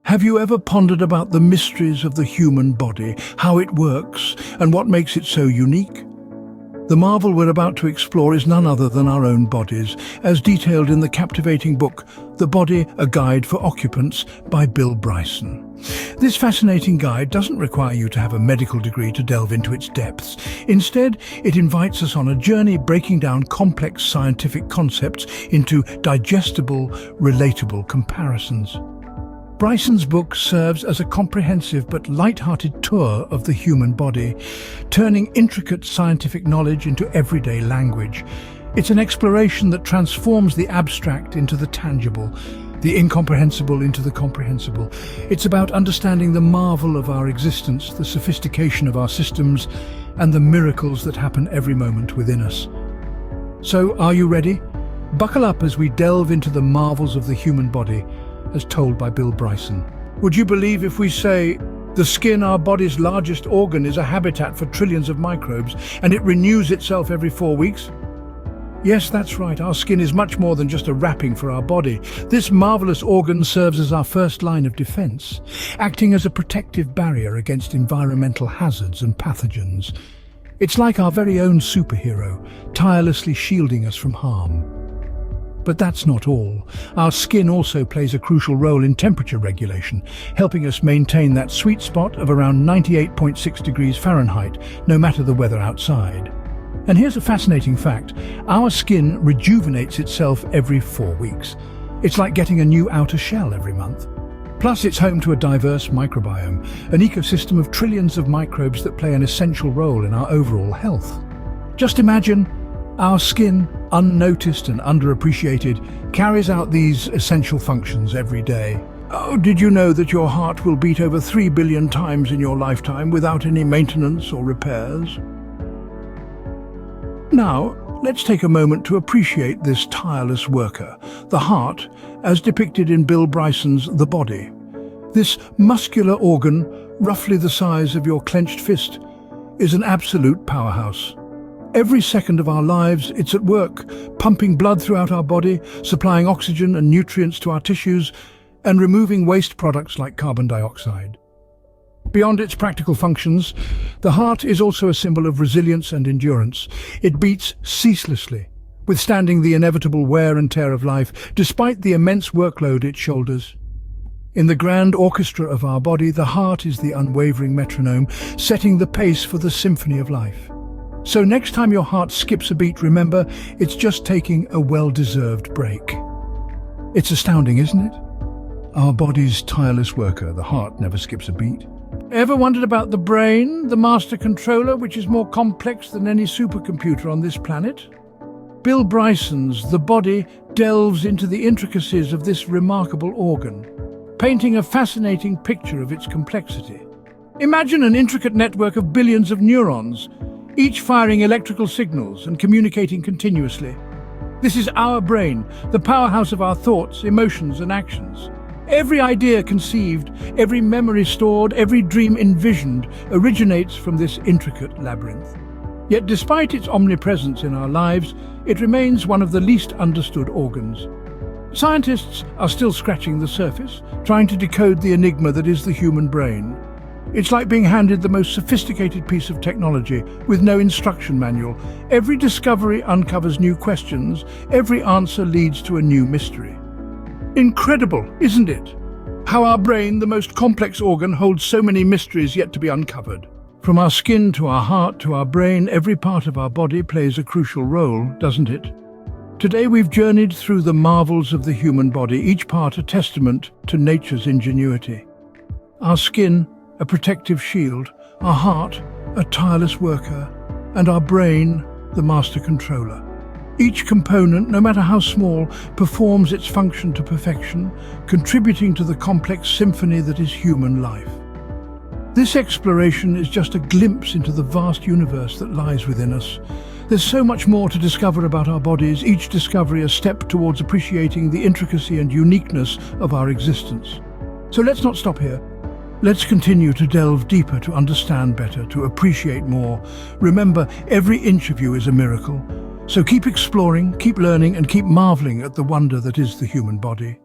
Have you ever pondered about the mysteries of the human body, how it works, and what makes it so unique? The marvel we're about to explore is none other than our own bodies, as detailed in the captivating book, The Body, A Guide for Occupants by Bill Bryson. This fascinating guide doesn't require you to have a medical degree to delve into its depths. Instead, it invites us on a journey breaking down complex scientific concepts into digestible, relatable comparisons. Bryson's book serves as a comprehensive but light-hearted tour of the human body, turning intricate scientific knowledge into everyday language. It's an exploration that transforms the abstract into the tangible, the incomprehensible into the comprehensible. It's about understanding the marvel of our existence, the sophistication of our systems, and the miracles that happen every moment within us. So, are you ready? Buckle up as we delve into the marvels of the human body, as told by Bill Bryson. Would you believe if we say, the skin, our body's largest organ, is a habitat for trillions of microbes, and it renews itself every 4 weeks? Yes, that's right, our skin is much more than just a wrapping for our body. This marvelous organ serves as our first line of defense, acting as a protective barrier against environmental hazards and pathogens. It's like our very own superhero, tirelessly shielding us from harm. But that's not all. Our skin also plays a crucial role in temperature regulation, helping us maintain that sweet spot of around 98.6 degrees Fahrenheit, no matter the weather outside. And here's a fascinating fact. Our skin rejuvenates itself every 4 weeks. It's like getting a new outer shell every month. Plus, it's home to a diverse microbiome, an ecosystem of trillions of microbes that play an essential role in our overall health. Just imagine our skin, unnoticed and underappreciated, carries out these essential functions every day. Oh, did you know that your heart will beat over 3 billion times in your lifetime without any maintenance or repairs? Now, let's take a moment to appreciate this tireless worker, the heart, as depicted in Bill Bryson's The Body. This muscular organ, roughly the size of your clenched fist, is an absolute powerhouse. Every second of our lives, it's at work, pumping blood throughout our body, supplying oxygen and nutrients to our tissues, and removing waste products like carbon dioxide. Beyond its practical functions, the heart is also a symbol of resilience and endurance. It beats ceaselessly, withstanding the inevitable wear and tear of life, despite the immense workload it shoulders. In the grand orchestra of our body, the heart is the unwavering metronome, setting the pace for the symphony of life. So next time your heart skips a beat, remember, it's just taking a well-deserved break. It's astounding, isn't it? Our body's tireless worker, the heart, never skips a beat. Ever wondered about the brain, the master controller, which is more complex than any supercomputer on this planet? Bill Bryson's The Body delves into the intricacies of this remarkable organ, painting a fascinating picture of its complexity. Imagine an intricate network of billions of neurons, each firing electrical signals and communicating continuously. This is our brain, the powerhouse of our thoughts, emotions, and actions. Every idea conceived, every memory stored, every dream envisioned originates from this intricate labyrinth. Yet despite its omnipresence in our lives, it remains one of the least understood organs. Scientists are still scratching the surface, trying to decode the enigma that is the human brain. It's like being handed the most sophisticated piece of technology with no instruction manual. Every discovery uncovers new questions, every answer leads to a new mystery. Incredible, isn't it? How our brain, the most complex organ, holds so many mysteries yet to be uncovered. From our skin to our heart to our brain, every part of our body plays a crucial role, doesn't it? Today we've journeyed through the marvels of the human body, each part a testament to nature's ingenuity. Our skin, a protective shield, our heart, a tireless worker, and our brain, the master controller. Each component, no matter how small, performs its function to perfection, contributing to the complex symphony that is human life. This exploration is just a glimpse into the vast universe that lies within us. There's so much more to discover about our bodies, each discovery a step towards appreciating the intricacy and uniqueness of our existence. So let's not stop here. Let's continue to delve deeper, to understand better, to appreciate more. Remember, every inch of you is a miracle. So keep exploring, keep learning, and keep marveling at the wonder that is the human body.